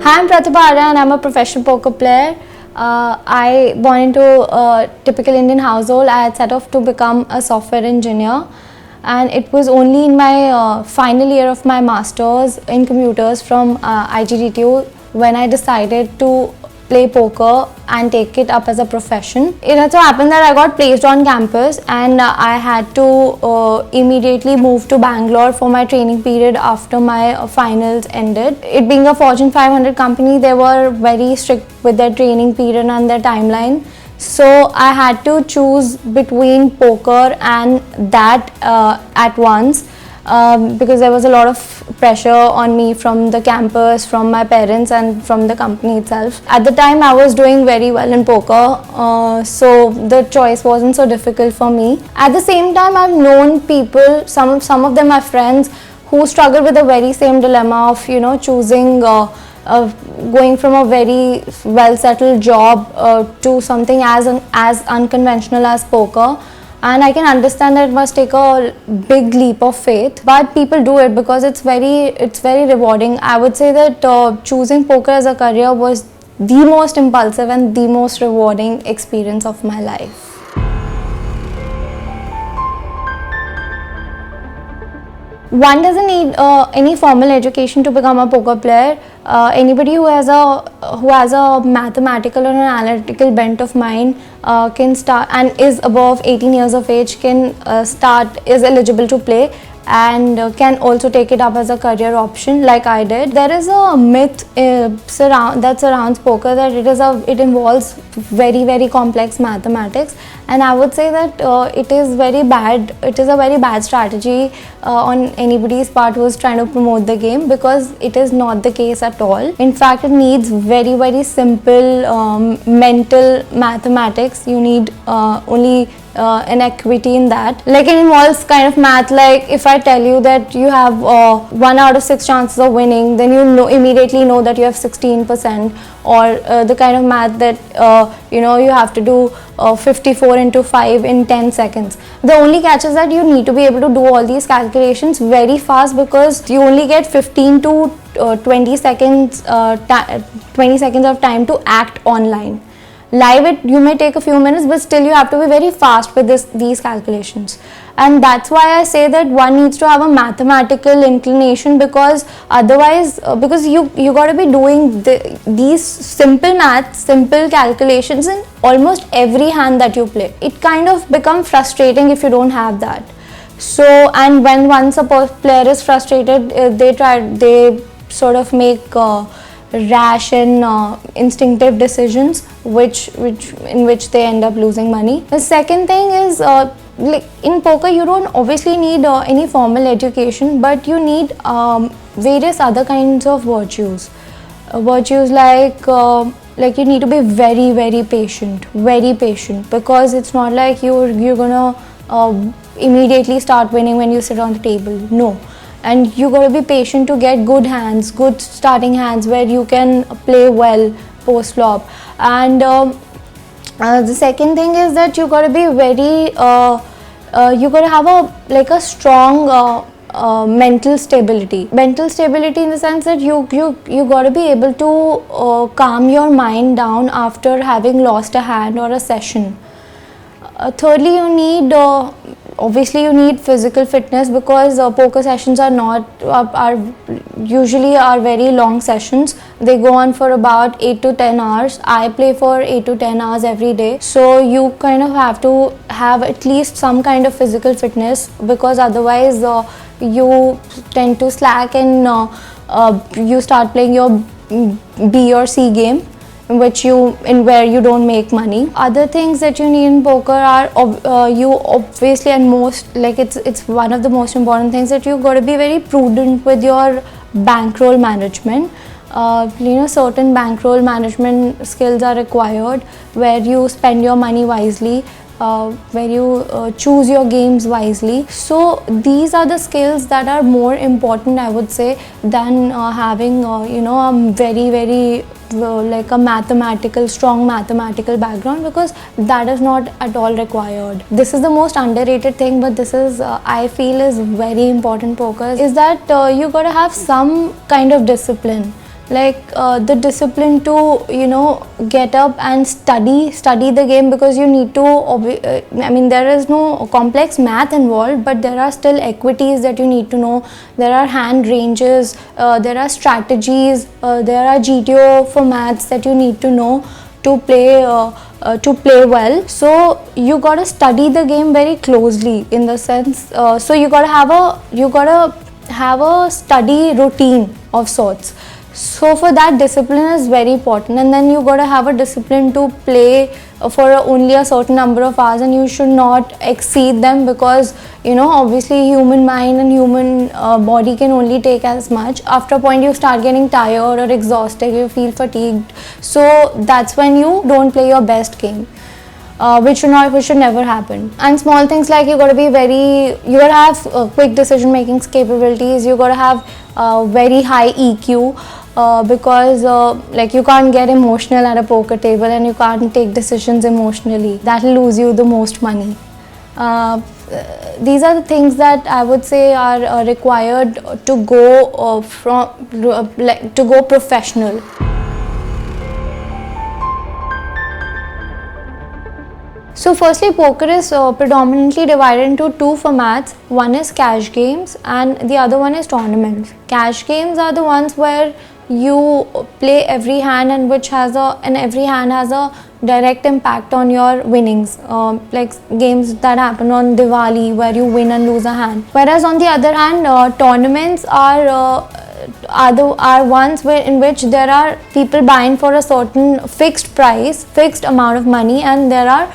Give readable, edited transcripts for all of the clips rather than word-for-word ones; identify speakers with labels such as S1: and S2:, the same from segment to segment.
S1: Hi, I'm Pratibha Arya and I'm a professional poker player. I born into a typical Indian household. I had set off to become a software engineer, and it was only in my final year of my masters in computers from IGDTU when I decided to play poker and take it up as a profession. It had so happened that I got placed on campus, and I had to immediately move to Bangalore for my training period after my finals ended. It being a Fortune 500 company, they were very strict with their training period and their timeline. So I had to choose between poker and that at once. Because there was a lot of pressure on me from the campus, from my parents and from the company itself. At the time I was doing very well in poker, so the choice wasn't so difficult for me. At the same time, I've known people, some of them are friends, who struggle with the very same dilemma of choosing going from a very well settled job to something as unconventional as poker. And I can understand that it must take a big leap of faith, but people do it because it's very rewarding. I would say that choosing poker as a career was the most impulsive and the most rewarding experience of my life. One doesn't need any formal education to become a poker player. Anybody who has a mathematical or an analytical bent of mind can start, and is above 18 years of age can is eligible to play, and can also take it up as a career option like I did. There is a myth that surrounds poker that it involves very complex mathematics, and I would say that it is a very bad strategy on anybody's part who is trying to promote the game, because it is not the case at all. In fact, it needs very simple mental mathematics. You need only an equity in that. Like, it involves kind of math, like if I tell you that you have 1 out of 6 chances of winning, then you immediately know that you have 16%, or the kind of math that you have to do 54 into 5 in 10 seconds. The only catch is that you need to be able to do all these calculations very fast, because you only get 15 to 20 seconds of time to act online. Live, you may take a few minutes, but still you have to be very fast with these calculations. And that's why I say that one needs to have a mathematical inclination, because otherwise, because you got to be doing these simple maths, simple calculations in almost every hand that you play. It kind of becomes frustrating if you don't have that. So, and when once a player is frustrated, they sort of make rash and instinctive decisions, in which they end up losing money. The second thing is, like in poker, you don't obviously need any formal education, but you need various other kinds of virtues. Virtues like you need to be very patient, because it's not like you're gonna immediately start winning when you sit on the table. No. And you got to be patient to get good starting hands where you can play well post flop. And the second thing is that you got to be very, you got to have a strong mental stability. Mental stability in the sense that you got to be able to calm your mind down after having lost a hand or a session. Thirdly, you need obviously you need physical fitness, because poker sessions are usually very long sessions. They go on for about 8 to 10 hours. I play for 8 to 10 hours every day, so you kind of have to have at least some kind of physical fitness, because otherwise you tend to slack and you start playing your B or C game, where you don't make money. Other things that you need in poker are you obviously, and it's one of the most important things, that you got to be very prudent with your bankroll management. Certain bankroll management skills are required, where you spend your money wisely, where you choose your games wisely. So these are the skills that are more important, I would say, than having a very like a strong mathematical background, because that is not at all required. This is the most underrated thing, but this is I feel is very important poker, is that you got to have some kind of discipline. the discipline to get up and study the game, because you need to I mean, there is no complex math involved, but there are still equities that you need to know. There are hand ranges, there are strategies, there are GTO for maths that you need to know to play well. So you got to study the game very closely, in the sense, so you got to have a study routine of sorts. So for that, discipline is very important, and then you got to have a discipline to play for only a certain number of hours, and you should not exceed them, because obviously human mind and human body can only take as much. After a point you start getting tired or exhausted, you feel fatigued, so that's when you don't play your best game. Which should never happen. And small things like you got to have quick decision making capabilities. You got to have very high EQ, because you can't get emotional at a poker table, and you can't take decisions emotionally. That'll lose you the most money. These are the things that I would say are required to go to go professional. So firstly, poker is predominantly divided into two formats. One is cash games and the other one is tournaments. Cash games are the ones where you play every hand, and every hand has a direct impact on your winnings, like games that happen on Diwali where you win and lose a hand. Whereas on the other hand, tournaments are ones in which there are people buying for a certain fixed price, fixed amount of money, and there are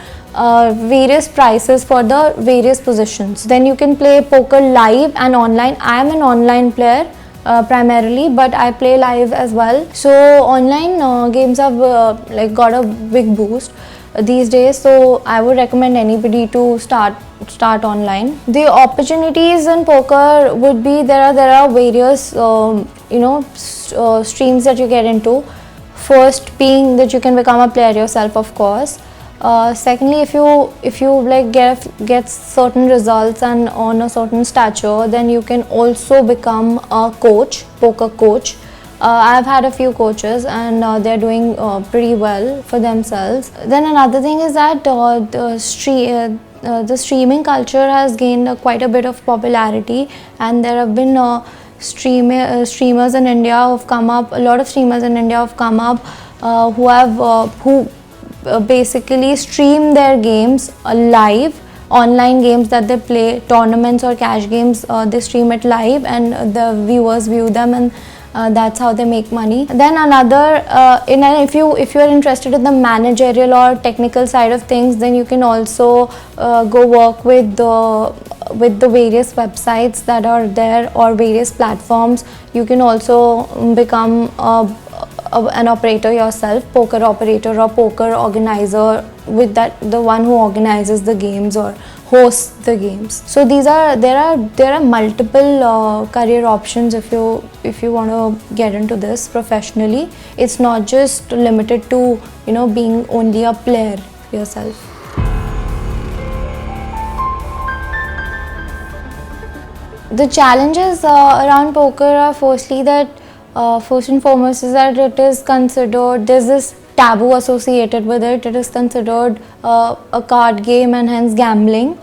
S1: various prices for the various positions. Then you can play poker live and online. I am an online player primarily, but I play live as well. So online games have got a big boost these days, so I would recommend anybody to start online. The opportunities in poker would be there are various streams that you get into. First being that you can become a player yourself, of course. Secondly, if you get certain results and on a certain stature, then you can also become a poker coach. I've had a few coaches, and they're doing pretty well for themselves. Then another thing is that the streaming culture has gained quite a bit of popularity, and there have been streamers in India who've come up. A lot of streamers in India have come up who basically stream their games live, online games that they play, tournaments or cash games. They stream it live, and the viewers view them, and that's how they make money. Then another, if you are interested in the managerial or technical side of things, then you can also go work with the various websites that are there or various platforms. You can also become an operator yourself, poker operator or poker organizer, with the one who organizes the games or hosts the games. So there are multiple career options if you want to get into this professionally. It's not just limited to being only a player yourself. The challenges around poker are firstly that first and foremost is that it is considered, there's this taboo associated with it. It is considered a card game and hence gambling.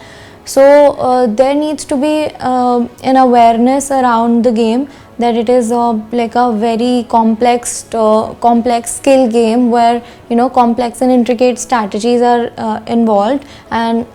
S1: So there needs to be an awareness around the game that it is like a very complex skill game where complex and intricate strategies are involved, and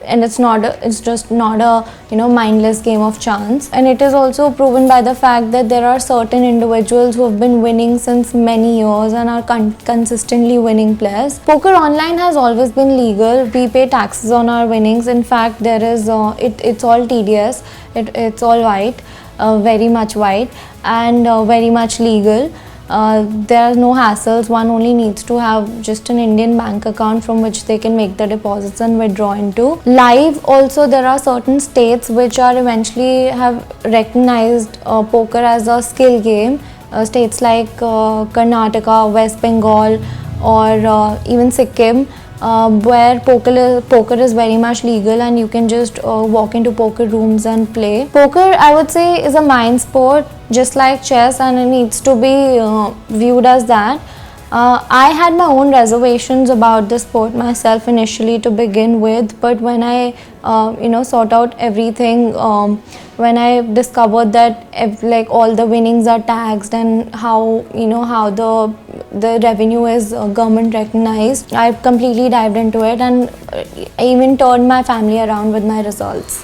S1: it's just not a mindless game of chance. And it is also proven by the fact that there are certain individuals who have been winning since many years and are consistently winning players. Poker online has always been legal. We pay taxes on our winnings. In fact, there is it's all TDS. It's all white, very much white, and very much legal. There are no hassles. One only needs to have just an Indian bank account from which they can make the deposits and withdraw into. Live also, there are certain states which are eventually have recognized poker as a skill game. States like Karnataka, West Bengal, or even Sikkim. where poker is very much legal and you can just walk into poker rooms and play. Poker, I would say, is a mind sport just like chess, and it needs to be viewed as that. I had my own reservations about the sport myself initially to begin with, but when I sort out everything, when I discovered that like all the winnings are taxed and how the revenue is government recognized, I completely dived into it, and I even turned my family around with my results.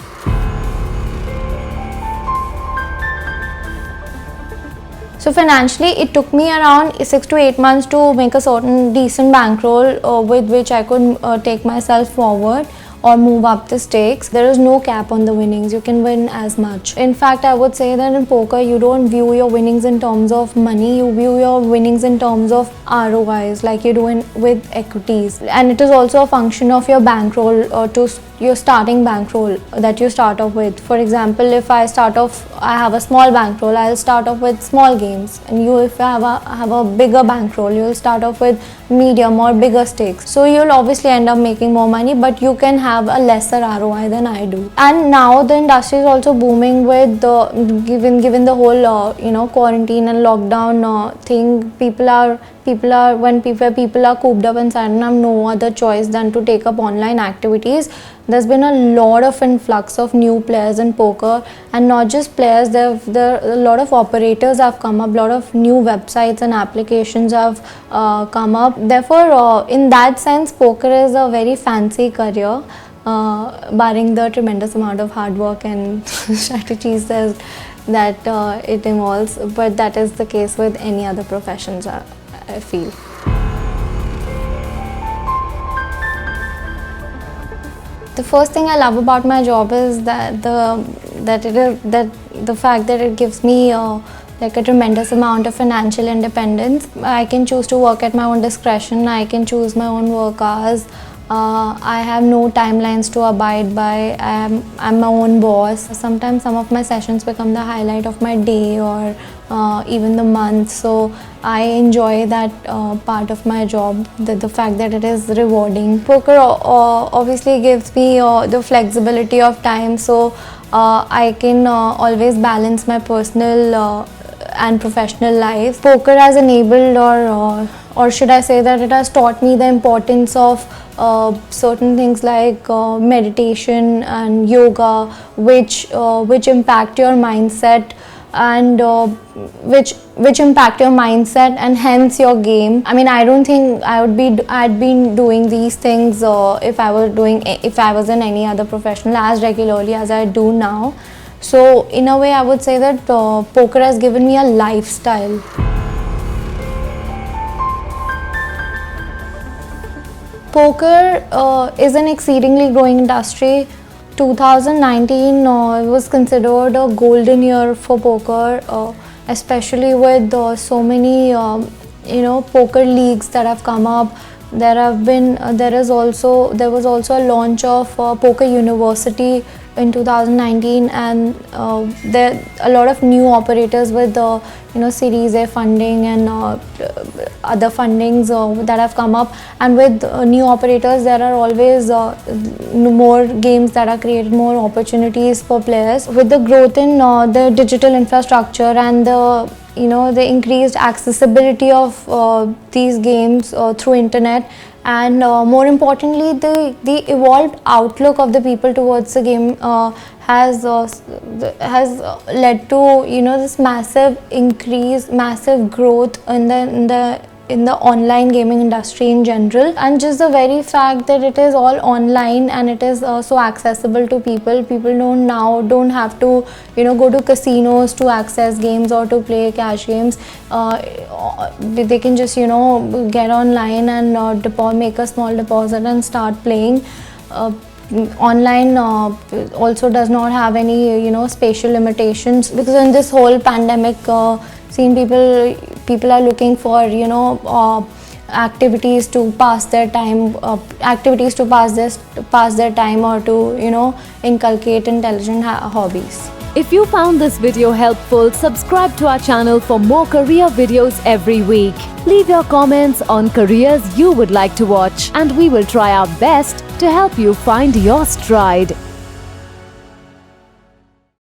S1: So financially, it took me around 6 to 8 months to make a certain decent bankroll with which I could take myself forward or move up the stakes. There is no cap on the winnings. You can win as much. In fact, I would say that in poker, you don't view your winnings in terms of money. You view your winnings in terms of ROIs, like you do with equities. And it is also a function of your bankroll to your starting bankroll that you start off with. For example, if I have a small bankroll, I'll start off with small games, and if you have a bigger bankroll, you'll start off with medium or bigger stakes. So you'll obviously end up making more money, but you can have a lesser ROI than I do. And now the industry is also booming with given the whole quarantine and lockdown thing. People are cooped up inside and have no other choice than to take up online activities. There's been a lot of influx of new players in poker, and not just players, there a lot of operators have come up, a lot of new websites and applications have come up. Therefore, in that sense, poker is a very fancy career, barring the tremendous amount of hard work and strategies that it involves, but that is the case with any other professions, I feel. The first thing I love about my job is that the fact that it gives me like a tremendous amount of financial independence. I can choose to work at my own discretion. I can choose my own work hours. I have no timelines to abide by. I'm my own boss. Sometimes some of my sessions become the highlight of my day or even the month. So I enjoy that part of my job, the fact that it is rewarding. Poker obviously gives me the flexibility of time, so I can always balance my personal and professional life. Poker has enabled, or should I say that it has taught me the importance of certain things like meditation and yoga, which impact your mindset and which impact your mindset and hence your game. I mean, I don't think I'd been doing these things if I was in any other profession as regularly as I do now. So in a way, I would say that poker has given me a lifestyle. Poker is an exceedingly growing industry. 2019 was considered a golden year for poker, especially with so many poker leagues that have come up. There was also a launch of Poker University in 2019, and there a lot of new operators with Series A funding and other fundings that have come up, and with new operators there are always more games that are created, more opportunities for players. With the growth in the digital infrastructure and the increased accessibility of these games through internet, and more importantly, the evolved outlook of the people towards the game has led to this massive increase, massive growth in the online gaming industry in general. And just the very fact that it is all online and it is so accessible to people don't have to go to casinos to access games or to play cash games. They can just get online and make a small deposit and start playing. Online also does not have any spatial limitations, because in this whole pandemic scene, people are looking for activities to pass their time, or to inculcate intelligent hobbies.
S2: If you found this video helpful, subscribe to our channel for more career videos every week. Leave your comments on careers you would like to watch, and we will try our best to help you find your stride.